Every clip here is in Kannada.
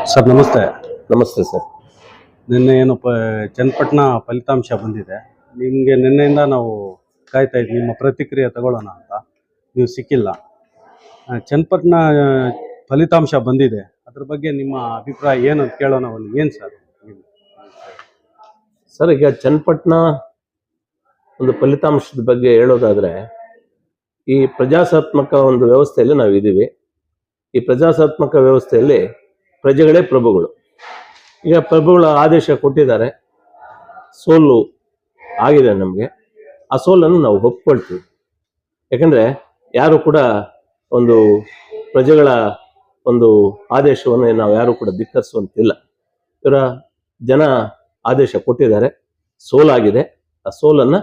ಸರ್ ನಮಸ್ತೆ. ನಮಸ್ತೆ ಸರ್. ನಿನ್ನೆ ಏನು ಚನ್ನಪಟ್ಟಣ ಫಲಿತಾಂಶ ಬಂದಿದೆ. ನಿಮಗೆ ನಿನ್ನೆಯಿಂದ ನಾವು ಕಾಯ್ತಾ ಇದ್ವಿ ನಿಮ್ಮ ಪ್ರತಿಕ್ರಿಯೆ ತಗೊಳ್ಳೋಣ ಅಂತ. ನೀವು ಸಿಕ್ಕಿಲ್ಲ. ಚನ್ನಪಟ್ಟಣ ಫಲಿತಾಂಶ ಬಂದಿದೆ, ಅದ್ರ ಬಗ್ಗೆ ನಿಮ್ಮ ಅಭಿಪ್ರಾಯ ಏನು ಅಂತ ಕೇಳೋಣ. ಏನು ಸರ್? ಸರ್, ಈಗ ಚನ್ನಪಟ್ಟಣ ಒಂದು ಫಲಿತಾಂಶದ ಬಗ್ಗೆ ಹೇಳೋದಾದ್ರೆ, ಈ ಪ್ರಜಾಸತ್ತಾತ್ಮಕ ಒಂದು ವ್ಯವಸ್ಥೆಯಲ್ಲಿ ನಾವು ಇದ್ದೀವಿ. ಈ ಪ್ರಜಾಸತ್ತಾತ್ಮಕ ವ್ಯವಸ್ಥೆಯಲ್ಲಿ ಪ್ರಜೆಗಳೇ ಪ್ರಭುಗಳು. ಈಗ ಪ್ರಭುಗಳ ಆದೇಶ ಕೊಟ್ಟಿದ್ದಾರೆ, ಸೋಲು ಆಗಿದೆ ನಮಗೆ. ಆ ಸೋಲನ್ನು ನಾವು ಒಪ್ಕೊಳ್ತೀವಿ. ಯಾಕಂದ್ರೆ ಯಾರು ಕೂಡ ಒಂದು ಪ್ರಜೆಗಳ ಒಂದು ಆದೇಶವನ್ನು ನಾವು ಯಾರು ಕೂಡ ಧಿಕ್ಕರಿಸುವಂತಿಲ್ಲ. ಇವರ ಜನ ಆದೇಶ ಕೊಟ್ಟಿದ್ದಾರೆ, ಸೋಲಾಗಿದೆ. ಆ ಸೋಲನ್ನು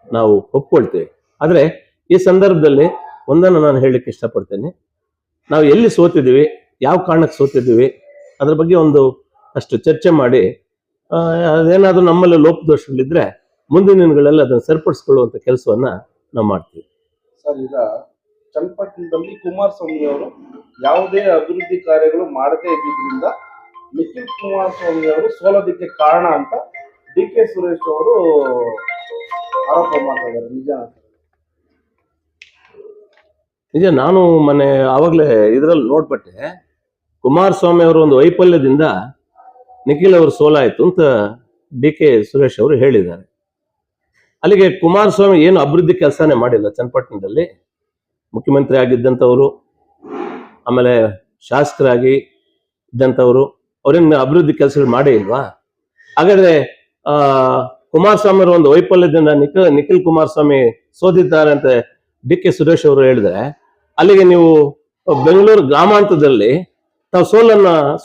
ನಾವು ಒಪ್ಕೊಳ್ತೇವೆ. ಆದರೆ ಈ ಸಂದರ್ಭದಲ್ಲಿ ಒಂದನ್ನು ನಾನು ಹೇಳಲಿಕ್ಕೆ ಇಷ್ಟಪಡ್ತೇನೆ. ನಾವು ಎಲ್ಲಿ ಸೋತಿದ್ದೀವಿ, ಯಾವ ಕಾರಣಕ್ಕೆ ಸೋತಿದ್ದೀವಿ, ಅದ್ರ ಬಗ್ಗೆ ಒಂದು ಅಷ್ಟು ಚರ್ಚೆ ಮಾಡಿ ಅದೇನಾದ್ರೂ ನಮ್ಮಲ್ಲಿ ಲೋಪದೋಷಗಳಿದ್ರೆ ಮುಂದಿನ ದಿನಗಳಲ್ಲಿ ಅದನ್ನು ಸರಿಪಡಿಸ್ಕೊಳ್ಳುವಂತ ಕೆಲಸವನ್ನ ನಾವು ಮಾಡ್ತೀವಿ. ಸರ್, ಈಗ ಚನ್ನಪಟ್ಟಣದಲ್ಲಿ ಕುಮಾರಸ್ವಾಮಿ ಅವರು ಯಾವುದೇ ಅಭಿವೃದ್ಧಿ ಕಾರ್ಯಗಳು ಮಾಡದೇ ಇದ್ದಿದ್ರಿಂದ ನಿಖಿಲ್ ಕುಮಾರಸ್ವಾಮಿ ಅವರು ಸೋಲೋದಕ್ಕೆ ಕಾರಣ ಅಂತ DK ಸುರೇಶ್ ಅವರು ಆರೋಪ ಮಾಡ್ತಾ ಇದ್ದಾರೆ. ನಿಜ. ನಾನು ಮೊನ್ನೆ ಆವಾಗಲೇ ಇದರಲ್ಲಿ ನೋಡ್ಬಿಟ್ಟೆ, ಕುಮಾರಸ್ವಾಮಿ ಅವರ ಒಂದು ವೈಫಲ್ಯದಿಂದ ನಿಖಿಲ್ ಅವರು ಸೋಲಾಯಿತು ಅಂತ DK ಸುರೇಶ್ ಅವರು ಹೇಳಿದ್ದಾರೆ. ಅಲ್ಲಿಗೆ ಕುಮಾರಸ್ವಾಮಿ ಏನು ಅಭಿವೃದ್ಧಿ ಕೆಲಸನೇ ಮಾಡಿಲ್ಲ. ಚನ್ನಪಟ್ಟಣದಲ್ಲಿ ಮುಖ್ಯಮಂತ್ರಿ ಆಗಿದ್ದಂಥವರು, ಆಮೇಲೆ ಶಾಸಕರಾಗಿ ಇದ್ದಂಥವರು, ಅವರೇನು ಅಭಿವೃದ್ಧಿ ಕೆಲಸಗಳು ಮಾಡೇ ಇಲ್ವಾ? ಹಾಗಾದ್ರೆ ಕುಮಾರಸ್ವಾಮಿ ಅವರ ಒಂದು ವೈಫಲ್ಯದಿಂದ ನಿಖಿಲ್ ಕುಮಾರಸ್ವಾಮಿ ಸೋತಿದ್ದಾರೆ ಅಂತ DK ಸುರೇಶ್ ಅವರು ಹೇಳಿದ್ರೆ, ಅಲ್ಲಿಗೆ ನೀವು ಬೆಂಗಳೂರು ಗ್ರಾಮಾಂತರದಲ್ಲಿ ತಾವು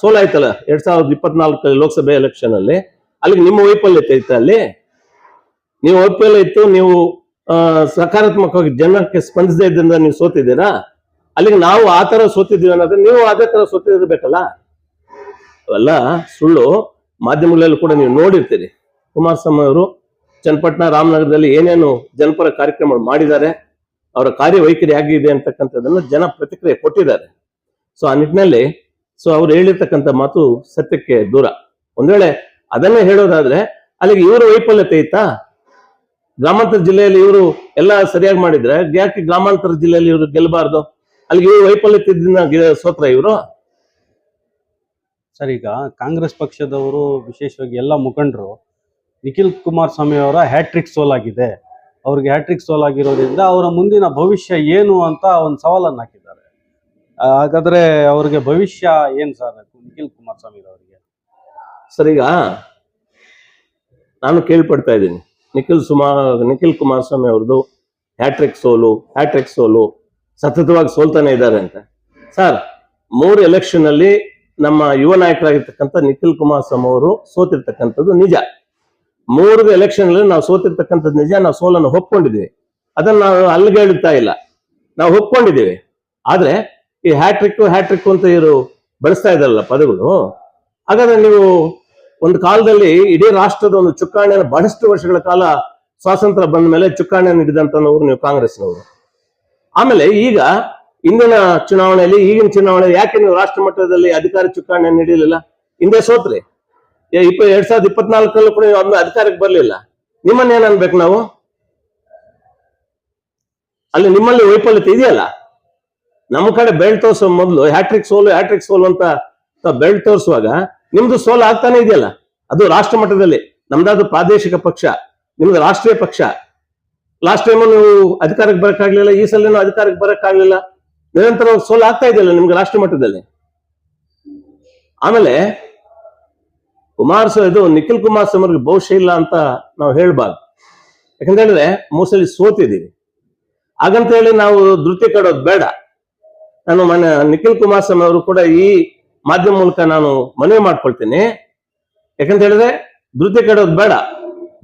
ಸೋಲಾಯ್ತಲ್ಲ 2024 ಲೋಕಸಭೆ ಎಲೆಕ್ಷನ್ ಅಲ್ಲಿ, ಅಲ್ಲಿಗೆ ನಿಮ್ಮ ವೈಫಲ್ಯತೆ ಇತ್ತು. ಅಲ್ಲಿ ನೀವು ವೈಫಲ್ಯ ಇತ್ತು, ನೀವು ಸಕಾರಾತ್ಮಕವಾಗಿ ಜನಕ್ಕೆ ಸ್ಪಂದಿಸದೇ ಇದ್ದಿಂದ ನೀವು ಸೋತಿದ್ದೀರಾ. ಅಲ್ಲಿಗೆ ನಾವು ಆ ತರ ಸೋತಿದ್ದೀವಿ ಅನ್ನೋದು ನೀವು ಅದೇ ತರ ಸೋತಿರ್ಬೇಕಲ್ಲ. ಅವೆಲ್ಲ ಸುಳ್ಳು. ಮಾಧ್ಯಮಗಳಲ್ಲಿ ಕೂಡ ನೀವು ನೋಡಿರ್ತೀರಿ. ಕುಮಾರಸ್ವಾಮಿ ಅವರು ಚನ್ನಪಟ್ಟಣ ರಾಮನಗರದಲ್ಲಿ ಏನೇನು ಜನಪರ ಕಾರ್ಯಕ್ರಮಗಳು ಮಾಡಿದ್ದಾರೆ, ಅವರ ಕಾರ್ಯವೈಖರಿ ಆಗಿದೆ ಅಂತಕ್ಕಂಥದ್ದನ್ನು ಜನ ಪ್ರತಿಕ್ರಿಯೆ ಕೊಟ್ಟಿದ್ದಾರೆ. ಸೊ ಆ ನಿಟ್ಟಿನಲ್ಲಿ ಅವ್ರು ಹೇಳಿರ್ತಕ್ಕಂಥ ಮಾತು ಸತ್ಯಕ್ಕೆ ದೂರ. ಒಂದ್ ವೇಳೆ ಅದನ್ನೇ ಹೇಳೋದಾದ್ರೆ ಅಲ್ಲಿಗೆ ಇವರು ವೈಫಲ್ಯತೆ ಇತ್ತಾ? ಗ್ರಾಮಾಂತರ ಜಿಲ್ಲೆಯಲ್ಲಿ ಇವರು ಎಲ್ಲ ಸರಿಯಾಗಿ ಮಾಡಿದ್ರೆ ಯಾಕೆ ಗ್ರಾಮಾಂತರ ಜಿಲ್ಲೆಯಲ್ಲಿ ಇವರು ಗೆಲ್ಲಬಾರ್ದು? ಅಲ್ಲಿಗೆ ಇವರು ವೈಫಲ್ಯತೆಯಿಂದ ಸೋತ್ರ ಇವರು? ಸರ್, ಈಗ ಕಾಂಗ್ರೆಸ್ ಪಕ್ಷದವರು ವಿಶೇಷವಾಗಿ ಎಲ್ಲ ಮುಖಂಡರು ನಿಖಿಲ್ ಕುಮಾರಸ್ವಾಮಿ ಅವರ ಹ್ಯಾಟ್ರಿಕ್ ಸೋಲಾಗಿದೆ, ಅವ್ರಿಗೆ ಹ್ಯಾಟ್ರಿಕ್ ಸೋಲಾಗಿರೋದ್ರಿಂದ ಅವರ ಮುಂದಿನ ಭವಿಷ್ಯ ಏನು ಅಂತ ಒಂದು ಸವಾಲನ್ನು ಹಾಕಿದ್ದಾರೆ. ಹಾಗಾದ್ರೆ ಅವ್ರಿಗೆ ಭವಿಷ್ಯ ಏನ್ ಸರ್ ನಿಖಿಲ್ ಕುಮಾರಸ್ವಾಮಿ ಅವರಿಗೆ? ಸರ್, ಈಗ ನಾನು ಕೇಳ್ಪಡ್ತಾ ಇದ್ದೀನಿ, ನಿಖಿಲ್ ಕುಮಾರಸ್ವಾಮಿ ಅವ್ರದ್ದು ಹ್ಯಾಟ್ರಿಕ್ ಸೋಲು ಸತತವಾಗಿ ಸೋಲ್ತಾನೆ ಇದ್ದಾರೆ ಅಂತ. ಸರ್, 3 ಎಲೆಕ್ಷನ್ ಅಲ್ಲಿ ನಮ್ಮ ಯುವ ನಾಯಕರಾಗಿರ್ತಕ್ಕಂಥ ನಿಖಿಲ್ ಕುಮಾರಸ್ವಾಮಿ ಅವರು ಸೋತಿರ್ತಕ್ಕಂಥದ್ದು ನಿಜ. 3 ಎಲೆಕ್ಷನ್ ಅಲ್ಲಿ ನಾವು ಸೋತಿರ್ತಕ್ಕಂಥದ್ದು ನಿಜ. ನಾವು ಸೋಲನ್ನು ಒಪ್ಕೊಂಡಿದ್ದೀವಿ. ಅದನ್ನ ನಾವು ಅಲ್ಲಿಗೆ ಹೇಳ್ತಾ ಇಲ್ಲ, ನಾವು ಒಪ್ಕೊಂಡಿದ್ದೀವಿ. ಆದ್ರೆ ಈ ಹ್ಯಾಟ್ರಿಕ್ ಅಂತ ಇವರು ಬಳಸ್ತಾ ಇದ್ದಾರಲ್ಲ ಪದಗಳು. ಹಾಗಾದ್ರೆ ನೀವು ಒಂದು ಕಾಲದಲ್ಲಿ ಇಡೀ ರಾಷ್ಟ್ರದ ಒಂದು ಚುಕ್ಕಾಣಿಯನ್ನು ಬಹಳಷ್ಟು ವರ್ಷಗಳ ಕಾಲ ಸ್ವಾತಂತ್ರ್ಯ ಬಂದ ಮೇಲೆ ಚುಕ್ಕಾಣಿಯನ್ನು ಹಿಡಿದಂತವ್ರು ನೀವು ಕಾಂಗ್ರೆಸ್ನವರು. ಆಮೇಲೆ ಈಗ ಇಂದಿನ ಚುನಾವಣೆಯಲ್ಲಿ, ಈಗಿನ ಚುನಾವಣೆಯಲ್ಲಿ ಯಾಕೆ ನೀವು ರಾಷ್ಟ್ರ ಮಟ್ಟದಲ್ಲಿ ಅಧಿಕಾರ ಚುಕ್ಕಾಣಿಯನ್ನು ಹಿಡಿಯಲಿಲ್ಲ? ಹಿಂದೆ ಸೋತ್ರಿ. 2024 ಕೂಡ ನೀವು ಅಧಿಕಾರಕ್ಕೆ ಬರ್ಲಿಲ್ಲ. ನಿಮ್ಮನ್ನ ಅನ್ಬೇಕು ನಾವು? ಅಲ್ಲಿ ನಿಮ್ಮಲ್ಲಿ ವೈಫಲ್ಯತೆ ಇದೆಯಲ್ಲ. ನಮ್ಮ ಕಡೆ ಬೆಲ್ಟ್ ತೋರಿಸುವ ಮೊದಲು ಹ್ಯಾಟ್ರಿಕ್ ಸೋಲು ಅಂತ ಬೆಲ್ಟ್ ತೋರಿಸುವಾಗ ನಿಮ್ದು ಸೋಲು ಆಗ್ತಾನೆ ಇದೆಯಲ್ಲ. ಅದು ರಾಷ್ಟ್ರ ಮಟ್ಟದಲ್ಲಿ. ನಮ್ದಾದ್ರು ಪ್ರಾದೇಶಿಕ ಪಕ್ಷ, ನಿಮ್ದು ರಾಷ್ಟ್ರೀಯ ಪಕ್ಷ. ಲಾಸ್ಟ್ ಟೈಮ್ ನೀವು ಅಧಿಕಾರಕ್ಕೆ ಬರಕ್ಕಾಗ್ಲಿಲ್ಲ, ಈ ಸಲ ಅಧಿಕಾರಕ್ಕೆ ಬರಕ್ಕಾಗ್ಲಿಲ್ಲ. ನಿರಂತರ ಸೋಲು ಆಗ್ತಾ ಇದೆಯಲ್ಲ ನಿಮ್ಗೆ ರಾಷ್ಟ್ರ ಮಟ್ಟದಲ್ಲಿ. ಆಮೇಲೆ ನಿಖಿಲ್ ಕುಮಾರಸ್ವಾಮಿ ಅವ್ರಿಗೆ ಭವಿಷ್ಯ ಇಲ್ಲ ಅಂತ ನಾವು ಹೇಳ್ಬಾರ್ದು. ಯಾಕಂತ ಹೇಳಿದ್ರೆ ಮೋಸ್ಟ್ಲಿ ಸೋತಿದ್ದೀವಿ. ಹಾಗಂತ ಹೇಳಿ ನಾವು ಧೃತಿ ಕಡೋದು ಬೇಡ. ನಾನು ನಿಖಿಲ್ ಕುಮಾರಸ್ವಾಮಿ ಅವರು ಕೂಡ ಈ ಮಾಧ್ಯಮ ಮೂಲಕ ನಾನು ಮನವಿ ಮಾಡ್ಕೊಳ್ತೀನಿ. ಯಾಕಂತ ಹೇಳಿದ್ರೆ ಧೃತಿ ಕಡೋದು ಬೇಡ.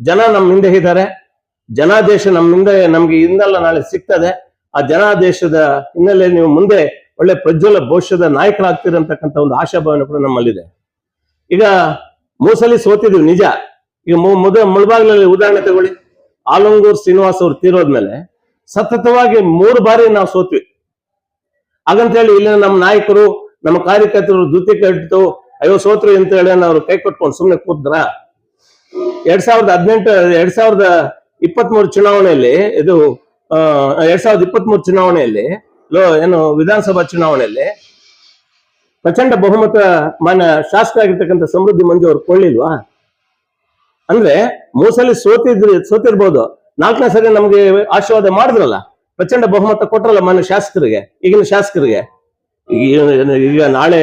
ಜನ ನಮ್ಮ ಹಿಂದೆ ಇದ್ದಾರೆ. ಜನಾದೇಶ ನಮ್ಗೆ ಇಂದಲ್ಲ ನಾಳೆ ಸಿಗ್ತದೆ. ಆ ಜನಾದೇಶದ ಹಿನ್ನೆಲೆ ನೀವು ಮುಂದೆ ಒಳ್ಳೆ ಪ್ರಜ್ವಲ ಭವಿಷ್ಯದ ನಾಯಕರಾಗ್ತಿರಂತಕ್ಕಂಥ ಒಂದು ಆಶಾಭಾವನೆ ಕೂಡ ನಮ್ಮಲ್ಲಿದೆ. ಈಗ 3 ಸಲ ಸೋತಿದ್ವಿ ನಿಜ. ಈಗ ಮುಳಬಾಗಿಲಲ್ಲಿ ಉದಾಹರಣೆ ತಗೊಳ್ಳಿ. ಆಲಂಗೂರ್ ಶ್ರೀನಿವಾಸ್ ಅವರು ತೀರೋದ್ಮೇಲೆ ಸತತವಾಗಿ 3 ಬಾರಿ ನಾವು ಸೋತ್ವಿ. ಹಾಗಂತ ಹೇಳಿ ಇಲ್ಲಿನ ನಮ್ಮ ನಾಯಕರು, ನಮ್ಮ ಕಾರ್ಯಕರ್ತರು ಧೃತಿ ಕಟ್ಟಿತು ಅಯ್ಯೋ ಸೋತ್ರು ಅಂತ ಹೇಳಿ ಅವ್ರು ಕೈ ಕೊಟ್ಕೊಂಡು ಸುಮ್ಮನೆ ಕೂತ್ರ. 2023 ಚುನಾವಣೆಯಲ್ಲಿ ಇದು 2023 ಚುನಾವಣೆಯಲ್ಲಿ ಏನು ವಿಧಾನಸಭಾ ಚುನಾವಣೆಯಲ್ಲಿ ಪ್ರಚಂಡ ಬಹುಮತ ಮಾನ್ಯ ಶಾಸಕರಾಗಿರ್ತಕ್ಕಂಥ ಸಮೃದ್ಧಿ ಮಂಜು ಅವ್ರು ಕೊಳ್ಳಿಲ್ವಾ? ಅಂದ್ರೆ 3 ಸಲ ಸೋತಿರ್ಬೋದು, 4ನೇ ಸರಿ ನಮ್ಗೆ ಆಶೀರ್ವಾದ ಮಾಡಿದ್ರಲ್ಲ, ಪ್ರಚಂಡ ಬಹುಮತ ಕೊಟ್ರಲ್ಲ ಮಾನ್ಯ ಶಾಸಕರಿಗೆ, ಈಗಿನ ಶಾಸಕರಿಗೆ. ಈಗ ನಾಳೆ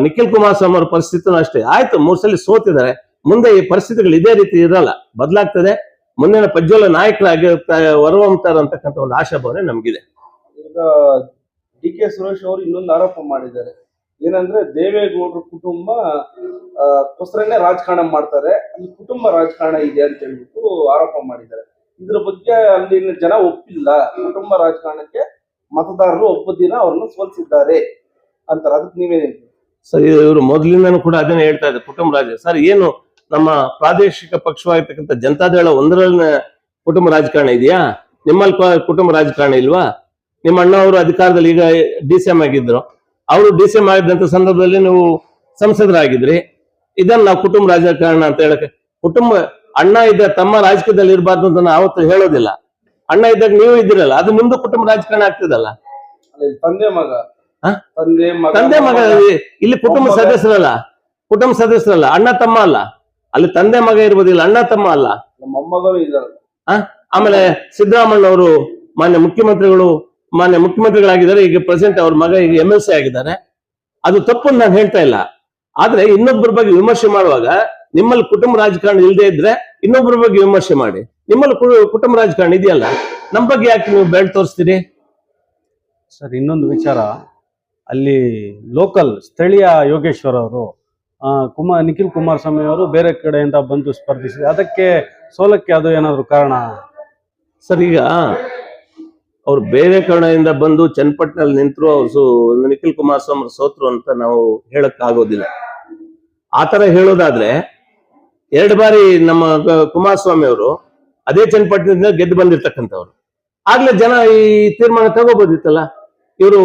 ನಿಖಿಲ್ ಕುಮಾರಸ್ವಾಮಿ ಅವ್ರ ಪರಿಸ್ಥಿತಿನೂ ಅಷ್ಟೇ. ಆಯ್ತು 3 ಸಲ ಸೋತಿದ್ದಾರೆ, ಮುಂದೆ ಈ ಪರಿಸ್ಥಿತಿಗಳು ಇದೇ ರೀತಿ ಇರಲ್ಲ, ಬದಲಾಗ್ತದೆ. ಮುಂದಿನ ಪ್ರಜ್ವಲ ನಾಯಕರಾಗಿ ಹೊರಹೊಮ್ತಾರೆ ಅಂತಕ್ಕಂಥ ಒಂದು ಆಶಾಭಾವನೆ ನಮ್ಗಿದೆ. ಈಗ ಡಿ ಕೆ ಸುರೇಶ್ ಅವರು ಇನ್ನೊಂದು ಆರೋಪ ಮಾಡಿದ್ದಾರೆ, ಏನಂದ್ರೆ ದೇವೇಗೌಡರ ಕುಟುಂಬ ಕೊಸರನ್ನೇ ರಾಜಕಾರಣ ಮಾಡ್ತಾರೆ, ಅಲ್ಲಿ ಕುಟುಂಬ ರಾಜಕಾರಣ ಇದೆ ಅಂತ ಹೇಳ್ಬಿಟ್ಟು ಆರೋಪ ಮಾಡಿದ್ದಾರೆ. ಇದ್ರ ಬಗ್ಗೆ ಅಲ್ಲಿನ ಜನ ಒಪ್ಪಿಲ್ಲ, ಕುಟುಂಬ ರಾಜಕಾರಣಕ್ಕೆ ಮತದಾರರು ಒಪ್ಪದಿನ ಅವ್ರನ್ನ ಸೋಲಿಸಿದ್ದಾರೆ ಅಂತಾರೆ. ಅದಕ್ಕೆ ನೀವೇನ್ ಹೇಳ್ತೀರಿ ಸರ್? ಇವರು ಮೊದಲಿಂದನೂ ಕೂಡ ಅದನ್ನೇ ಹೇಳ್ತಾ ಇದ್ದಾರೆ, ಕುಟುಂಬ ರಾಜ. ಸರ್, ಏನು ನಮ್ಮ ಪ್ರಾದೇಶಿಕ ಪಕ್ಷವಾಗಿರ್ತಕ್ಕಂಥ ಜನತಾದಳ ಒಂದರಲ್ಲಿನ ಕುಟುಂಬ ರಾಜಕಾರಣ ಇದೆಯಾ? ನಿಮ್ಮಲ್ಲಿ ಕುಟುಂಬ ರಾಜಕಾರಣ ಇಲ್ವಾ? ನಿಮ್ಮ ಅಣ್ಣ ಅವರು ಅಧಿಕಾರದಲ್ಲಿ ಈಗ DCM ಆಗಿದ್ರು, ಅವರು DCM ಆಗಿದ್ದಂತ ಸಂದರ್ಭದಲ್ಲಿ ನೀವು ಸಂಸದರಾಗಿದ್ರಿ. ಇದನ್ನ ನಾವು ಕುಟುಂಬ ರಾಜಕಾರಣ ಅಂತ ಹೇಳಕ್ಕೆ, ಕುಟುಂಬ ಅಣ್ಣ ಇದ್ದ ತಮ್ಮ ರಾಜಕೀಯದಲ್ಲಿ ಇರಬಾರ್ದು ಅಂತ ನಾವು ಅವತ್ತು ಹೇಳೋದಿಲ್ಲ. ಅಣ್ಣ ಇದ್ದಾಗ ನೀವು ಇದ್ದೀರಲ್ಲ, ಅದು ಮುಂದೆ ಕುಟುಂಬ ರಾಜಕಾರಣ ಆಗ್ತದಲ್ಲ. ತಂದೆ ಮಗ ತಂದೆ ಮಗ ಇಲ್ಲಿ ಕುಟುಂಬ ಸದಸ್ಯರಲ್ಲ, ಅಣ್ಣ ತಮ್ಮ ಅಲ್ಲ. ಅಲ್ಲಿ ತಂದೆ ಮಗ ಇರ್ಬೋದಿಲ್ಲ, ಅಣ್ಣ ತಮ್ಮ ಅಲ್ಲ. ನಮ್ಮ ಮೊಮ್ಮಗರು ಇದ್ದಾರೆ. ಆಮೇಲೆ ಸಿದ್ದರಾಮಯ್ಯ ಮಾನ್ಯ ಮುಖ್ಯಮಂತ್ರಿಗಳಾಗಿದ್ದಾರೆ. ಈಗ ಪ್ರೆಸೆಂಟ್ ಅವ್ರ ಮಗ ಈಗ MLC ಆಗಿದ್ದಾರೆ. ಅದು ತಪ್ಪು ನಾನು ಹೇಳ್ತಾ ಇಲ್ಲ. ಆದ್ರೆ ಇನ್ನೊಬ್ಬರ ಬಗ್ಗೆ ವಿಮರ್ಶೆ ಮಾಡುವಾಗ ನಿಮ್ಮಲ್ಲಿ ಕುಟುಂಬ ರಾಜಕಾರಣ ಇಲ್ಲದೆ ಇದ್ರೆ ಇನ್ನೊಬ್ಬರ ಬಗ್ಗೆ ವಿಮರ್ಶೆ ಮಾಡಿ. ನಿಮ್ಮಲ್ಲಿ ಕುಟುಂಬ ರಾಜಕಾರಣ ಇದೆಯಲ್ಲ, ನಮ್ಮ ಬಗ್ಗೆ ಯಾಕೆ ನೀವು ಬೆಳ್ ತೋರಿಸ್ತೀರಿ? ಸರ್, ಇನ್ನೊಂದು ವಿಚಾರ, ಅಲ್ಲಿ ಲೋಕಲ್ ಸ್ಥಳೀಯ ಯೋಗೇಶ್ವರ್ ಅವರು ನಿಖಿಲ್ ಕುಮಾರಸ್ವಾಮಿ ಅವರು ಬೇರೆ ಕಡೆಯಿಂದ ಬಂದು ಸ್ಪರ್ಧಿಸಿದೆ, ಅದಕ್ಕೆ ಸೋಲಕ್ಕೆ ಅದು ಏನಾದ್ರು ಕಾರಣ? ಸರ್, ಈಗ ಅವ್ರು ಬೇರೆ ಕಡೆಯಿಂದ ಬಂದು ಚನ್ನಪಟ್ಟಣದಲ್ಲಿ ನಿಂತರು, ಅವ್ರು ನಿಖಿಲ್ ಕುಮಾರಸ್ವಾಮಿ ಸೋತ್ರು ಅಂತ ನಾವು ಹೇಳಕ್ ಆಗೋದಿಲ್ಲ. ಆತರ ಹೇಳೋದಾದ್ರೆ 2 ಬಾರಿ ನಮ್ಮ ಕುಮಾರಸ್ವಾಮಿ ಅವರು ಅದೇ ಚನ್ನಪಟ್ಟಣದಿಂದ ಗೆದ್ದು ಬಂದಿರ್ತಕ್ಕಂಥವ್ರು. ಆಗ್ಲೇ ಜನ ಈ ತೀರ್ಮಾನ ತಗೋಬೋದಿತ್ತಲ್ಲ. ಇವರು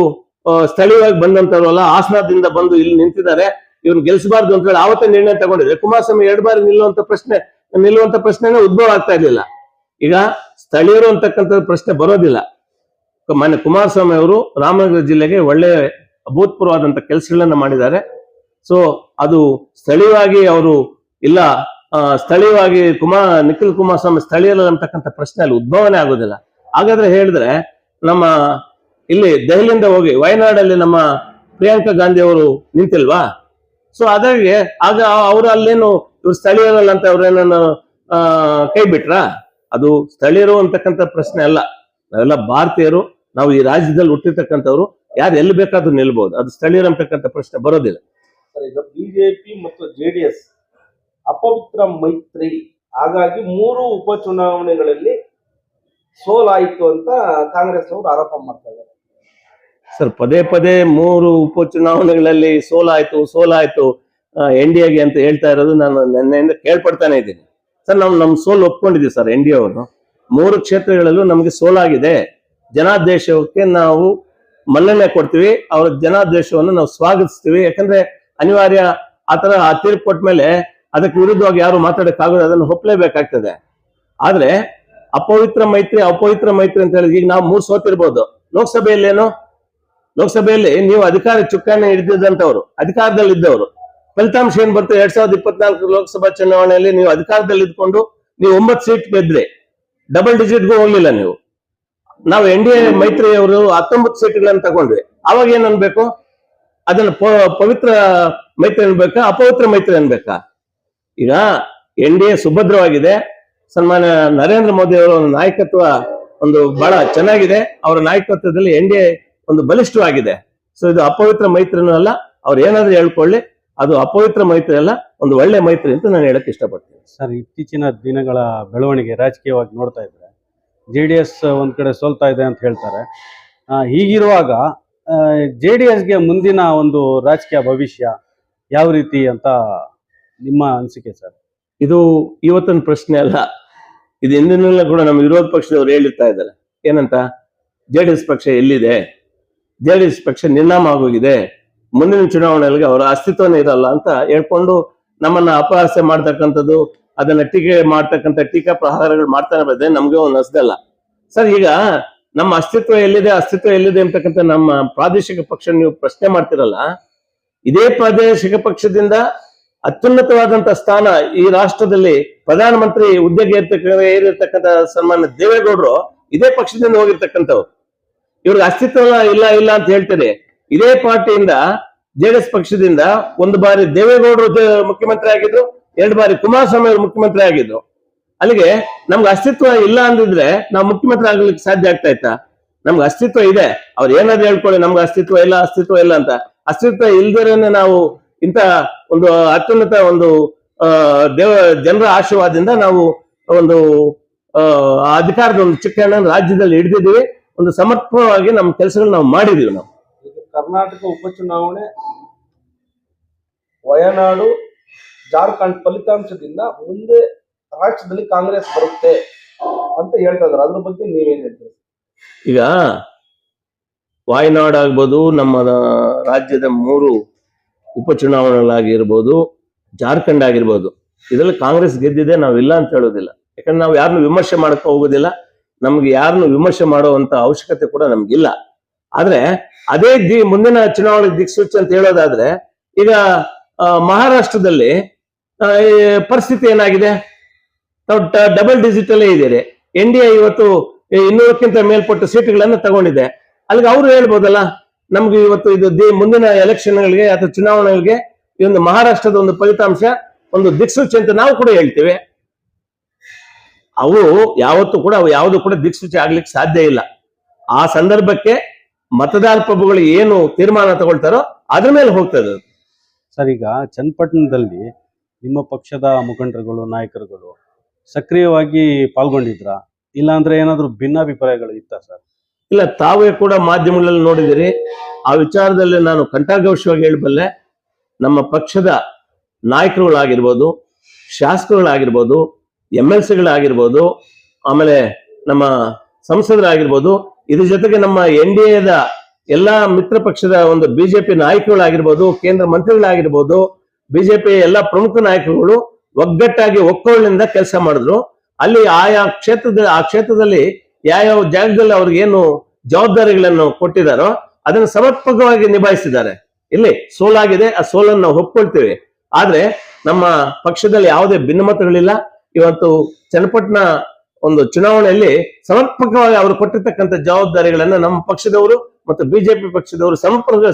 ಸ್ಥಳೀಯವಾಗಿ ಬಂದಂತವ್ರಲ್ಲ, ಹಾಸನದಿಂದ ಬಂದು ಇಲ್ಲಿ ನಿಂತಿದ್ದಾರೆ, ಇವ್ರು ಗೆಲ್ಸಬಾರ್ದು ಅಂತ ಹೇಳಿ ಆವತ್ತೇ ನಿರ್ಣಯ ತಗೊಂಡಿದ್ರೆ ಕುಮಾರಸ್ವಾಮಿ 2 ಬಾರಿ ನಿಲ್ಲುವಂತ ಪ್ರಶ್ನೆನೇ ಉದ್ಭವ ಆಗ್ತಾ ಇರ್ಲಿಲ್ಲ. ಈಗ ಸ್ಥಳೀಯರು ಅಂತಕ್ಕಂಥ ಪ್ರಶ್ನೆ ಬರೋದಿಲ್ಲ. ಮಾನ್ಯ ಕುಮಾರಸ್ವಾಮಿ ಅವರು ರಾಮನಗರ ಜಿಲ್ಲೆಗೆ ಒಳ್ಳೆ ಅಭೂತಪೂರ್ವವಾದಂತ ಕೆಲಸಗಳನ್ನ ಮಾಡಿದ್ದಾರೆ. ಸೊ ಅದು ಸ್ಥಳೀಯವಾಗಿ ಅವರು ಇಲ್ಲ, ಸ್ಥಳೀಯವಾಗಿ ನಿಖಿಲ್ ಕುಮಾರಸ್ವಾಮಿ ಸ್ಥಳೀಯರಲ್ಲ ಅಂತಕ್ಕಂಥ ಪ್ರಶ್ನೆ ಅಲ್ಲಿ ಉದ್ಭವನೇ ಆಗೋದಿಲ್ಲ. ಹಾಗಾದ್ರೆ ಹೇಳಿದ್ರೆ ನಮ್ಮ ಇಲ್ಲಿ ದೆಹಲಿಯಿಂದ ಹೋಗಿ ವಯನಾಡಲ್ಲಿ ನಮ್ಮ ಪ್ರಿಯಾಂಕಾ ಗಾಂಧಿ ಅವರು ನಿಂತಿಲ್ವಾ? ಸೊ ಅದಾಗೆ ಆಗ ಅವರು ಅಲ್ಲೇನು ಇವ್ರು ಸ್ಥಳೀಯರಲ್ಲ ಅಂತ ಅವ್ರೇನನ್ನು ಕೈ ಬಿಟ್ರ? ಅದು ಸ್ಥಳೀಯರು ಅಂತಕ್ಕಂಥ ಪ್ರಶ್ನೆ ಅಲ್ಲ. ನಾವೆಲ್ಲ ಭಾರತೀಯರು, ನಾವು ಈ ರಾಜ್ಯದಲ್ಲಿ ಹುಟ್ಟಿರ್ತಕ್ಕಂಥವ್ರು, ಯಾರು ಎಲ್ಲಿ ಬೇಕಾದ್ರೂ ನಿಲ್ಬಹುದು. ಅದು ಸ್ಥಳೀಯರು ಅಂತಕ್ಕಂಥ ಪ್ರಶ್ನೆ ಬರೋದಿಲ್ಲ. ಈಗ ಬಿಜೆಪಿ ಮತ್ತು JDS ಅಪವಿತ್ರ ಮೈತ್ರಿ, ಹಾಗಾಗಿ 3 ಉಪಚುನಾವಣೆಗಳಲ್ಲಿ ಸೋಲಾಯಿತು ಅಂತ ಕಾಂಗ್ರೆಸ್ ಅವರು ಆರೋಪ ಮಾಡ್ತಾ ಇದ್ದಾರೆ. ಸರ್, ಪದೇ 3 ಉಪಚುನಾವಣೆಗಳಲ್ಲಿ ಸೋಲಾಯ್ತು NDAಗೆ ಅಂತ ಹೇಳ್ತಾ ಇರೋದು ನಾನು ನಿನ್ನೆಯಿಂದ ಕೇಳ್ಪಡ್ತಾನೆ ಇದ್ದೀನಿ. ಸರ್, ನಾವು ನಮ್ಮ ಸೋಲು ಒಪ್ಕೊಂಡಿದ್ದೀವಿ ಸರ್. NDA ಅವರು 3 ಕ್ಷೇತ್ರಗಳಲ್ಲೂ ನಮಗೆ ಸೋಲಾಗಿದೆ. ಜನಾದೇಶಕ್ಕೆ ನಾವು ಮನ್ನಣೆ ಕೊಡ್ತೀವಿ, ಅವರ ಜನಾದೇಶವನ್ನು ನಾವು ಸ್ವಾಗತಿಸ್ತೀವಿ. ಯಾಕಂದ್ರೆ ಅನಿವಾರ್ಯ, ಆತರ ಆ ತೀರ್ಪು ಕೊಟ್ಟ ಮೇಲೆ ಅದಕ್ಕೆ ವಿರುದ್ಧವಾಗಿ ಯಾರು ಮಾತಾಡಕ್ಕಾಗೋದು, ಅದನ್ನು ಒಪ್ಪಲೇಬೇಕಾಗ್ತದೆ. ಆದ್ರೆ ಅಪವಿತ್ರ ಮೈತ್ರಿ ಅಂತ ಹೇಳಿದ್ರೆ ಈಗ ನಾವು 3 ಸೋತಿರ್ಬೋದು. ಲೋಕಸಭೆಯಲ್ಲಿ ನೀವು ಅಧಿಕಾರ ಚುಕ್ಕಾಣಿ ಹಿಡಿದಿದ್ದಂತವ್ರು, ಅಧಿಕಾರದಲ್ಲಿ ಇದ್ದವರು, ಫಲಿತಾಂಶ ಏನ್ ಬರ್ತದೆ? 2024 ಲೋಕಸಭಾ ಚುನಾವಣೆಯಲ್ಲಿ ನೀವು ಅಧಿಕಾರದಲ್ಲಿ ಇದ್ಕೊಂಡು ನೀವು 9 ಸೀಟ್ ಗೆದ್ರೆ, ಡಬಲ್ ಡಿಜಿಟ್ಗೂ ಹೋಗ್ಲಿಲ್ಲ ನೀವು. ನಾವು NDA ಮೈತ್ರಿಯವರು 19 ಸೀಟ್ಗಳನ್ನ ತಗೊಂಡ್ವಿ. ಅವಾಗ ಏನ್ ಅನ್ಬೇಕು? ಅದನ್ನ ಪವಿತ್ರ ಮೈತ್ರಿ ಅನ್ಬೇಕಾ, ಅಪವಿತ್ರ ಮೈತ್ರಿ ಅನ್ಬೇಕಾ? ಈಗ NDA ಸುಭದ್ರವಾಗಿದೆ. ಸನ್ಮಾನ್ಯ ನರೇಂದ್ರ ಮೋದಿ ಅವರ ನಾಯಕತ್ವ ಒಂದು ಬಹಳ ಚೆನ್ನಾಗಿದೆ. ಅವರ ನಾಯಕತ್ವದಲ್ಲಿ NDA ಒಂದು ಬಲಿಷ್ಠವಾಗಿದೆ. ಸೊ ಇದು ಅಪವಿತ್ರ ಮೈತ್ರಿನೂ ಅಲ್ಲ. ಅವ್ರು ಏನಾದ್ರೂ ಹೇಳ್ಕೊಳ್ಳಿ, ಅದು ಅಪವಿತ್ರ ಮೈತ್ರಿ ಅಲ್ಲ, ಒಂದು ಒಳ್ಳೆ ಮೈತ್ರಿ ಅಂತ ನಾನು ಹೇಳಕ್ ಇಷ್ಟಪಡ್ತೀನಿ. ಸರ್, ಇತ್ತೀಚಿನ ದಿನಗಳ ಬೆಳವಣಿಗೆ ರಾಜಕೀಯವಾಗಿ ನೋಡ್ತಾ ಇದ್ರೆ JDS ಒಂದ್ ಕಡೆ ಸೋಲ್ತಾ ಇದೆ ಅಂತ ಹೇಳ್ತಾರೆ. ಹೀಗಿರುವಾಗ JDSಗೆ ಮುಂದಿನ ಒಂದು ರಾಜಕೀಯ ಭವಿಷ್ಯ ಯಾವ ರೀತಿ ಅಂತ ನಿಮ್ಮ ಅನಿಸಿಕೆ ಸರ್? ಇದು ಇವತ್ತಿನ ಪ್ರಶ್ನೆ ಅಲ್ಲ, ಇದು ಹಿಂದಿನೆಲ್ಲ ಕೂಡ ನಮ್ಮ ವಿರೋಧ ಪಕ್ಷದವರು ಹೇಳಿರ್ತಾ ಇದ್ದಾರೆ. ಏನಂತ? JDS ಪಕ್ಷ ಎಲ್ಲಿದೆ? JDS ಪಕ್ಷ ನಿರ್ನಾಮ ಆಗೋಗಿದೆ. ಮುಂದಿನ ಚುನಾವಣೆಗಳಿಗೆ ಅವರ ಅಸ್ತಿತ್ವನೇ ಇರಲ್ಲ ಅಂತ ಹೇಳ್ಕೊಂಡು ನಮ್ಮನ್ನ ಅಪಹಾಸ್ಯ ಮಾಡ್ತಕ್ಕಂಥದ್ದು, ಅದನ್ನ ಟೀಕೆ ಮಾಡ್ತಕ್ಕಂಥ ಟೀಕಾ ಪ್ರಹಾರಗಳು ಮಾಡ್ತಾನೆ ಬಂದ್ರೆ ನಮ್ಗೆ ಒಂದು ಅಸ್ದಲ್ಲ ಸರ್. ಈಗ ನಮ್ಮ ಅಸ್ತಿತ್ವ ಎಲ್ಲಿದೆ ಅಂತಕ್ಕಂಥ ನಮ್ಮ ಪ್ರಾದೇಶಿಕ ಪಕ್ಷ ನೀವು ಪ್ರಶ್ನೆ ಮಾಡ್ತಿರಲ್ಲ, ಇದೇ ಪ್ರಾದೇಶಿಕ ಪಕ್ಷದಿಂದ ಅತ್ಯುನ್ನತವಾದಂತ ಸ್ಥಾನ ಈ ರಾಷ್ಟ್ರದಲ್ಲಿ ಪ್ರಧಾನಮಂತ್ರಿ ಹುದ್ದೆಗೆ ಏರಿರ್ತಕ್ಕಂಥ ಸನ್ಮಾನ್ಯ ದೇವೇಗೌಡರು ಇದೇ ಪಕ್ಷದಿಂದ ಹೋಗಿರ್ತಕ್ಕಂಥವ್ರು. ಇವ್ರಿಗೆ ಅಸ್ತಿತ್ವ ಇಲ್ಲ ಅಂತ ಹೇಳ್ತಾರೆ. ಇದೇ ಪಾರ್ಟಿಯಿಂದ ಜೆಡಿಎಸ್ ಪಕ್ಷದಿಂದ ಒಂದು ಬಾರಿ ದೇವೇಗೌಡರು ಮುಖ್ಯಮಂತ್ರಿ ಆಗಿದ್ರು, 2 ಬಾರಿ ಕುಮಾರಸ್ವಾಮಿ ಅವರು ಮುಖ್ಯಮಂತ್ರಿ ಆಗಿದ್ರು. ಅಲ್ಲಿಗೆ ನಮ್ಗೆ ಅಸ್ತಿತ್ವ ಇಲ್ಲ ಅಂದಿದ್ರೆ ನಾವು ಮುಖ್ಯಮಂತ್ರಿ ಆಗ್ಲಿಕ್ಕೆ ಸಾಧ್ಯ ಆಗ್ತಾ ಇತ್ತಾ? ನಮ್ಗೆ ಅಸ್ತಿತ್ವ ಇದೆ. ಅವ್ರು ಏನಾದ್ರು ಹೇಳ್ಕೊಳ್ಳಿ ನಮ್ಗೆ ಅಸ್ತಿತ್ವ ಇಲ್ಲ ಅಂತ. ಅಸ್ತಿತ್ವ ಇಲ್ದೇನೆ ನಾವು ಇಂಥ ಒಂದು ಅತ್ಯುನ್ನತ ಒಂದು ಜನರ ಆಶೀರ್ವಾದದಿಂದ ನಾವು ಒಂದು ಅಧಿಕಾರದ ಒಂದು ಚಿಕ್ಕಣ್ಣನ ರಾಜ್ಯದಲ್ಲಿ ಹಿಡಿದಿದ್ದೀವಿ. ಒಂದು ಸಮರ್ಪಕವಾಗಿ ನಮ್ಮ ಕೆಲಸಗಳು ನಾವು ಮಾಡಿದೀವಿ. ನಾವು ಕರ್ನಾಟಕ ಉಪಚುನಾವಣೆ, ವಯನಾಡು, ಜಾರ್ಖಂಡ್ ಫಲಿತಾಂಶದಿಂದ ಮುಂದೆ ರಾಷ್ಟ್ರದಲ್ಲಿ ಕಾಂಗ್ರೆಸ್ ಬರುತ್ತೆ ಅಂತ ಹೇಳ್ತಾ ಇದಾರೆ. ಅದ್ರ ಬಗ್ಗೆ ನೀವೇನ್ ಹೇಳ್ತೀರಿ? ಈಗ ವಾಯನಾಡ್ ಆಗ್ಬೋದು, ನಮ್ಮ ರಾಜ್ಯದ 3 ಉಪಚುನಾವಣೆಗಳಾಗಿರ್ಬೋದು, ಜಾರ್ಖಂಡ್ ಆಗಿರ್ಬೋದು, ಇದರಲ್ಲಿ ಕಾಂಗ್ರೆಸ್ ಗೆದ್ದಿದೆ, ನಾವು ಇಲ್ಲ ಅಂತ ಹೇಳೋದಿಲ್ಲ. ಯಾಕಂದ್ರೆ ನಾವು ಯಾರನ್ನು ವಿಮರ್ಶೆ ಮಾಡಕ್ಕೆ ಹೋಗೋದಿಲ್ಲ. ನಮ್ಗೆ ಯಾರನ್ನು ವಿಮರ್ಶೆ ಮಾಡುವಂತ ಅವಶ್ಯಕತೆ ಕೂಡ ನಮ್ಗಿಲ್ಲ. ಆದ್ರೆ ಅದೇ ಮುಂದಿನ ಚುನಾವಣೆ ದಿಕ್ಸೂಚಿ ಅಂತ ಹೇಳೋದಾದ್ರೆ, ಈಗ ಮಹಾರಾಷ್ಟ್ರದಲ್ಲಿ ಪರಿಸ್ಥಿತಿ ಏನಾಗಿದೆ? ಡಬಲ್ ಡಿಜಿಟ್ ಅಲ್ಲೇ ಇದ್ದೀರಿ. NDA ಇವತ್ತು 200ಕ್ಕಿಂತ ಮೇಲ್ಪಟ್ಟ ಸೀಟುಗಳನ್ನು ತಗೊಂಡಿದೆ. ಅಲ್ಲಿಗೆ ಅವರು ಹೇಳ್ಬೋದಲ್ಲ, ನಮ್ಗೆ ಇವತ್ತು ಇದು ಮುಂದಿನ ಎಲೆಕ್ಷನ್ಗಳಿಗೆ ಅಥವಾ ಚುನಾವಣೆಗಳಿಗೆ ಈ ಒಂದು ಮಹಾರಾಷ್ಟ್ರದ ಒಂದು ಫಲಿತಾಂಶ ಒಂದು ದಿಕ್ಸೂಚಿ ಅಂತ ನಾವು ಕೂಡ ಹೇಳ್ತೇವೆ. ಅವು ಯಾವುದು ಕೂಡ ದಿಕ್ಸೂಚಿ ಆಗ್ಲಿಕ್ಕೆ ಸಾಧ್ಯ ಇಲ್ಲ. ಆ ಸಂದರ್ಭಕ್ಕೆ ಮತದಾರ ಪ್ರಭುಗಳು ಏನು ತೀರ್ಮಾನ ತಗೊಳ್ತಾರೋ ಅದ್ರ ಮೇಲೆ ಹೋಗ್ತದೆ. ಸರ್, ಈಗ ಚನ್ನಪಟ್ಟಣದಲ್ಲಿ ನಿಮ್ಮ ಪಕ್ಷದ ಮುಖಂಡರುಗಳು, ನಾಯಕರುಗಳು ಸಕ್ರಿಯವಾಗಿ ಪಾಲ್ಗೊಂಡಿದ್ರ? ಇಲ್ಲಾಂದ್ರೆ ಏನಾದ್ರು ಭಿನ್ನಾಭಿಪ್ರಾಯಗಳು ಇತ್ತ ಸರ್? ಇಲ್ಲ, ತಾವೇ ಕೂಡ ಮಾಧ್ಯಮಗಳಲ್ಲಿ ನೋಡಿದಿರಿ. ಆ ವಿಚಾರದಲ್ಲಿ ನಾನು ಕಂಠಘೋಷವಾಗಿ ಹೇಳಬಲ್ಲೆ. ನಮ್ಮ ಪಕ್ಷದ ನಾಯಕರುಗಳಾಗಿರ್ಬೋದು, ಶಾಸಕರುಗಳಾಗಿರ್ಬೋದು, MLCಗಳಾಗಿರ್ಬೋದು, ಆಮೇಲೆ ನಮ್ಮ ಸಂಸದರಾಗಿರ್ಬೋದು, ಇದ್ರ ಜೊತೆಗೆ ನಮ್ಮ NDAದ ಎಲ್ಲಾ ಮಿತ್ರ ಪಕ್ಷದ ಒಂದು BJP ನಾಯಕರುಗಳಾಗಿರ್ಬೋದು, ಕೇಂದ್ರ ಮಂತ್ರಿಗಳಾಗಿರ್ಬೋದು, BJP ಎಲ್ಲ ಪ್ರಮುಖ ನಾಯಕರುಗಳು ಒಗ್ಗಟ್ಟಾಗಿ ಒಕ್ಕೊಳ್ಳಿಂದ ಕೆಲಸ ಮಾಡಿದ್ರು. ಅಲ್ಲಿ ಆ ಕ್ಷೇತ್ರದಲ್ಲಿ ಯಾವ ಜಾಗದಲ್ಲಿ ಅವ್ರಿಗೆ ಏನು ಜವಾಬ್ದಾರಿಗಳನ್ನು ಕೊಟ್ಟಿದ್ದಾರೋ ಅದನ್ನು ಸಮರ್ಪಕವಾಗಿ ನಿಭಾಯಿಸಿದ್ದಾರೆ. ಇಲ್ಲಿ ಸೋಲಾಗಿದೆ, ಆ ಸೋಲನ್ನು ನಾವು ಒಪ್ಕೊಳ್ತೇವೆ. ಆದ್ರೆ ನಮ್ಮ ಪಕ್ಷದಲ್ಲಿ ಯಾವುದೇ ಭಿನ್ನಮತಗಳಿಲ್ಲ. ಇವತ್ತು ಚನ್ನಪಟ್ಟಣ ಒಂದು ಚುನಾವಣೆಯಲ್ಲಿ ಸಮರ್ಪಕವಾಗಿ ಅವರು ಕೊಟ್ಟಿರ್ತಕ್ಕಂಥ ಜವಾಬ್ದಾರಿಗಳನ್ನ ನಮ್ಮ ಪಕ್ಷದವರು ಮತ್ತು BJP ಪಕ್ಷದವರು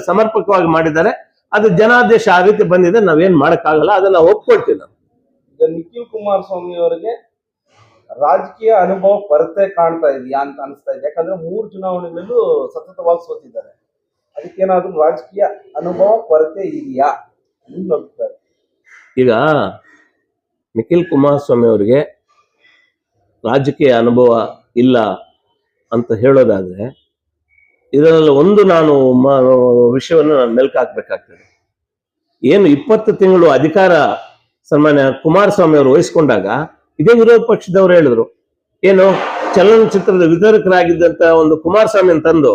ಸಮರ್ಪಕವಾಗಿ ಮಾಡಿದ್ದಾರೆ. ಅದು ಜನಾದೇಶ ಆ ರೀತಿ ಬಂದಿದೆ, ನಾವೇನ್ ಮಾಡಕ್ಕಾಗಲ್ಲ, ಅದನ್ನ ನಾವು ಒಪ್ಕೊಳ್ತೀವಿ. ನಾವು ನಿಖಿಲ್ ಕುಮಾರಸ್ವಾಮಿ ಅವರಿಗೆ ರಾಜಕೀಯ ಅನುಭವ ಕೊರತೆ ಕಾಣ್ತಾ ಇದೆಯಾ ಅಂತ ಅನಿಸ್ತಾ ಇದೆ. ಯಾಕಂದ್ರೆ 3 ಚುನಾವಣೆಗಳಲ್ಲೂ ಸತತವಾಗಿ ಸೋತಿದ್ದಾರೆ. ಅದಕ್ಕೇನಾದ್ರೂ ರಾಜಕೀಯ ಅನುಭವ ಕೊರತೆ ಇದೆಯಾ ನಿಮ್ಮ ಅಭಿಪ್ರಾಯ? ಈಗ ನಿಖಿಲ್ ಕುಮಾರಸ್ವಾಮಿ ಅವರಿಗೆ ರಾಜಕೀಯ ಅನುಭವ ಇಲ್ಲ ಅಂತ ಹೇಳೋದಾದ್ರೆ, ಇದರಲ್ಲಿ ಒಂದು ನಾನು ವಿಷಯವನ್ನು ನಾನು ಮೆಲ್ಕು ಹಾಕ್ಬೇಕಾಗ್ತದೆ. ಏನು 20 ತಿಂಗಳು ಅಧಿಕಾರ ಸನ್ಮಾನ್ಯ ಕುಮಾರಸ್ವಾಮಿ ಅವರು ವಹಿಸ್ಕೊಂಡಾಗ ಇದೇ ವಿರೋಧ ಪಕ್ಷದವರು ಹೇಳಿದ್ರು, ಏನು ಚಲನಚಿತ್ರದ ವಿತರಕರಾಗಿದ್ದಂತ ಒಂದು ಕುಮಾರಸ್ವಾಮಿ ತಂದು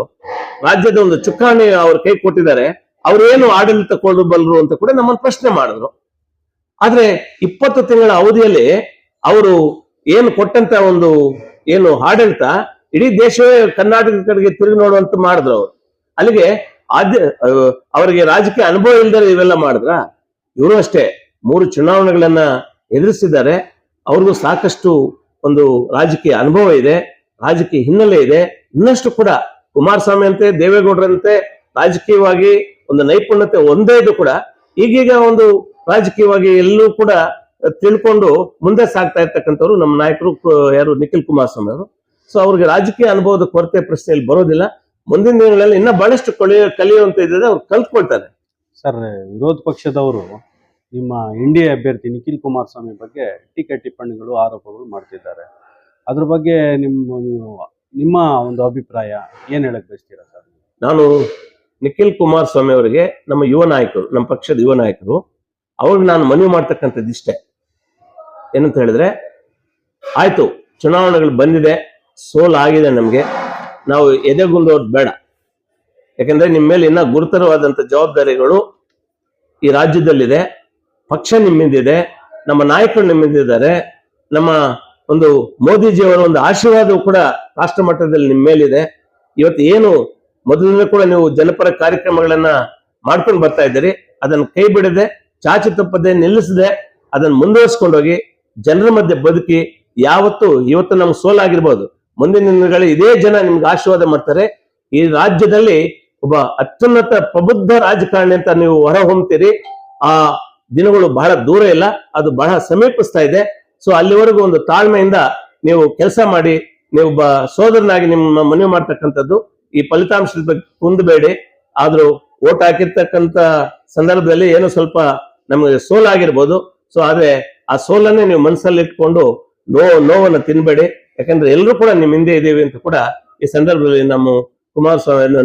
ರಾಜ್ಯದ ಒಂದು ಚುಕ್ಕಾಣಿ ಅವ್ರ ಕೈ ಕೊಟ್ಟಿದ್ದಾರೆ, ಅವ್ರು ಏನು ಆಡಳಿತ ಕೊಡಬಲ್ಲರು ಅಂತ ಕೂಡ ನಮ್ಮನ್ನು ಪ್ರಶ್ನೆ ಮಾಡಿದ್ರು. ಆದ್ರೆ 20 ತಿಂಗಳ ಅವಧಿಯಲ್ಲಿ ಅವರು ಏನು ಕೊಟ್ಟಂತ ಒಂದು ಏನು ಆಡಳಿತ ಇಡೀ ದೇಶವೇ ಕರ್ನಾಟಕ ಕಡೆಗೆ ತಿರುಗಿ ನೋಡುವಂತ ಮಾಡಿದ್ರು ಅವರು. ಅಲ್ಲಿಗೆ ಅವರಿಗೆ ರಾಜಕೀಯ ಅನುಭವ ಇಲ್ದರೆ ಇವೆಲ್ಲ ಮಾಡಿದ್ರ? ಇವರು ಅಷ್ಟೇ 3 ಚುನಾವಣೆಗಳನ್ನ ಎದುರಿಸಿದ್ದಾರೆ. ಅವ್ರಿಗೂ ಸಾಕಷ್ಟು ಒಂದು ರಾಜಕೀಯ ಅನುಭವ ಇದೆ, ರಾಜಕೀಯ ಹಿನ್ನೆಲೆ ಇದೆ. ಇನ್ನಷ್ಟು ಕೂಡ ಕುಮಾರಸ್ವಾಮಿ ಅಂತೆ, ದೇವೇಗೌಡರಂತೆ ರಾಜಕೀಯವಾಗಿ ಒಂದು ನೈಪುಣ್ಯತೆ ಒಂದೇ ಇದು ಕೂಡ ಈಗೀಗ ಒಂದು ರಾಜಕೀಯವಾಗಿ ಎಲ್ಲೂ ಕೂಡ ತಿಳ್ಕೊಂಡು ಮುಂದೆ ಸಾಗ್ತಾ ಇರ್ತಕ್ಕಂಥವ್ರು ನಮ್ಮ ನಾಯಕರು ಯಾರು ನಿಖಿಲ್ ಕುಮಾರಸ್ವಾಮಿ ಅವರು. ಸೊ ಅವ್ರಿಗೆ ರಾಜಕೀಯ ಅನುಭವದ ಕೊರತೆ ಪ್ರಶ್ನೆಯಲ್ಲಿ ಬರೋದಿಲ್ಲ. ಮುಂದಿನ ದಿನಗಳಲ್ಲಿ ಇನ್ನ ಬಹಳಷ್ಟು ಕಲಿಯುವಂತ ಇದ್ರೆ ಅವ್ರು ಕಲ್ತ್ಕೊಳ್ತಾರೆ. ಸರ್, ವಿರೋಧ ಪಕ್ಷದವರು ನಿಮ್ಮ NDA ಅಭ್ಯರ್ಥಿ ನಿಖಿಲ್ ಕುಮಾರಸ್ವಾಮಿ ಬಗ್ಗೆ ಟೀಕೆ ಟಿಪ್ಪಣಿಗಳು, ಆರೋಪಗಳು ಮಾಡ್ತಿದ್ದಾರೆ. ಅದ್ರ ಬಗ್ಗೆ ನಿಮ್ಮ ಒಂದು ಅಭಿಪ್ರಾಯ ಏನ್ ಹೇಳಕ್ ಬಯಸ್ತೀರಾ ಸರ್? ನಾನು ನಿಖಿಲ್ ಕುಮಾರಸ್ವಾಮಿ ಅವರಿಗೆ ನಮ್ಮ ಯುವ ನಾಯಕರು, ನಮ್ಮ ಪಕ್ಷದ ಯುವ ನಾಯಕರು, ಅವ್ರಿಗೆ ನಾನು ಮನವಿ ಮಾಡ್ತಕ್ಕಂಥದ್ದು ಇಷ್ಟೇ. ಏನಂತ ಹೇಳಿದ್ರೆ, ಆಯ್ತು ಚುನಾವಣೆಗಳು ಬಂದಿದೆ, ಸೋಲಾಗಿದೆ, ನಮ್ಗೆ ನಾವು ಎದೆಗುಂದೋದು ಬೇಡ. ಯಾಕಂದ್ರೆ ನಿಮ್ಮ ಮೇಲೆ ಇನ್ನ ಗುರುತರವಾದಂತ ಜವಾಬ್ದಾರಿಗಳು ಈ ರಾಜ್ಯದಲ್ಲಿದೆ. ಪಕ್ಷ ನಿಮ್ಮಿಂದಿದೆ, ನಮ್ಮ ನಾಯಕರು ನಿಮ್ಮಿಂದಿದ್ದಾರೆ, ನಮ್ಮ ಒಂದು ಮೋದಿಜಿಯವರ ಒಂದು ಆಶೀರ್ವಾದವು ಕೂಡ ರಾಷ್ಟ್ರ ಮಟ್ಟದಲ್ಲಿ ನಿಮ್ಮ ಮೇಲಿದೆ. ಇವತ್ತು ಏನು ಮೊದಲಿಂದ ಕೂಡ ನೀವು ಜನಪರ ಕಾರ್ಯಕ್ರಮಗಳನ್ನ ಮಾಡ್ಕೊಂಡು ಬರ್ತಾ ಇದ್ದೀರಿ, ಅದನ್ನು ಕೈ ಬಿಡದೆ, ಚಾಚು ತಪ್ಪದೆ, ನಿಲ್ಲಿಸದೆ ಅದನ್ನು ಮುಂದುವರಿಸ್ಕೊಂಡೋಗಿ ಜನರ ಮಧ್ಯೆ ಬದುಕಿ, ಯಾವತ್ತು ಇವತ್ತು ನಮ್ಗೆ ಸೋಲಾಗಿರ್ಬೋದು, ಮುಂದಿನ ದಿನಗಳಲ್ಲಿ ಇದೇ ಜನ ನಿಮ್ಗೆ ಆಶೀರ್ವಾದ ಮಾಡ್ತಾರೆ. ಈ ರಾಜ್ಯದಲ್ಲಿ ಒಬ್ಬ ಅತ್ಯುನ್ನತ ಪ್ರಬುದ್ಧ ರಾಜಕಾರಣಿ ಅಂತ ನೀವು ಹೊರ ಹೊಮ್ತೀರಿ. ಆ ದಿನಗಳು ಬಹಳ ದೂರ ಇಲ್ಲ, ಅದು ಬಹಳ ಸಮೀಪಿಸ್ತಾ ಇದೆ. ಸೊ ಅಲ್ಲಿವರೆಗೂ ಒಂದು ತಾಳ್ಮೆಯಿಂದ ನೀವು ಕೆಲಸ ಮಾಡಿ, ನೀವು ಒಬ್ಬ ಸೋದರನಾಗಿ ನಿಮ್ಮ ಮನವಿ ಮಾಡ್ತಕ್ಕಂಥದ್ದು. ಈ ಫಲಿತಾಂಶದ ಬಗ್ಗೆ ಕುಂದಬೇಡಿ. ಆದ್ರೂ ಓಟ್ ಹಾಕಿರ್ತಕ್ಕಂಥ ಸಂದರ್ಭದಲ್ಲಿ ಏನೋ ಸ್ವಲ್ಪ ನಮಗೆ ಸೋಲಾಗಿರ್ಬೋದು. ಸೊ ಆದ್ರೆ ಆ ಸೋಲನ್ನೇ ನೀವು ಮನಸ್ಸಲ್ಲಿ ಇಟ್ಕೊಂಡು ನೋವನ್ನು ತಿನ್ಬೇಡಿ. ಯಾಕಂದ್ರೆ ಎಲ್ಲರೂ ಕೂಡ ನಿಮ್ಮ ಹಿಂದೆ ಇದ್ದೀವಿ ಅಂತ ಕೂಡ ಈ ಸಂದರ್ಭದಲ್ಲಿ ನಮ್ಮ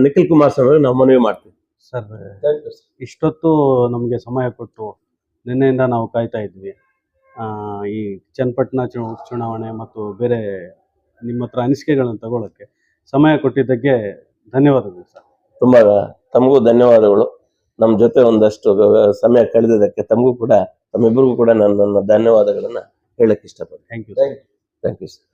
ನಿಖಿಲ್ ಕುಮಾರಸ್ವಾಮಿ ನಾವು ಮನವಿ ಮಾಡ್ತೀವಿ. ಸರ್, ಇಷ್ಟೊತ್ತು ನಮಗೆ ಸಮಯ ಕೊಟ್ಟು ನಿನ್ನೆಯಿಂದ ನಾವು ಕಾಯ್ತಾ ಇದ್ವಿ. ಈ ಚನ್ನಪಟ್ಟಣ ಚುನಾವಣೆ ಮತ್ತು ಬೇರೆ ನಿಮ್ಮ ಹತ್ರ ಅನಿಸಿಕೆಗಳನ್ನು ತಗೊಳ್ಳೋಕ್ಕೆ ಸಮಯ ಕೊಟ್ಟಿದ್ದಕ್ಕೆ ಧನ್ಯವಾದಗಳು ಸರ್. ತುಂಬಾ ತಮಗೂ ಧನ್ಯವಾದಗಳು. ನಮ್ಮ ಜೊತೆ ಒಂದಷ್ಟು ಸಮಯ ಕಳೆದಿದ್ದಕ್ಕೆ ತಮಗೂ ಕೂಡ, ತಮ್ಮಿಬ್ಬರಿಗೂ ಕೂಡ ನಾನು ನನ್ನ ಧನ್ಯವಾದಗಳನ್ನ ಹೇಳಕ್ ಇಷ್ಟಪಡ್ತೀನಿ. Thank you. Thank you sir.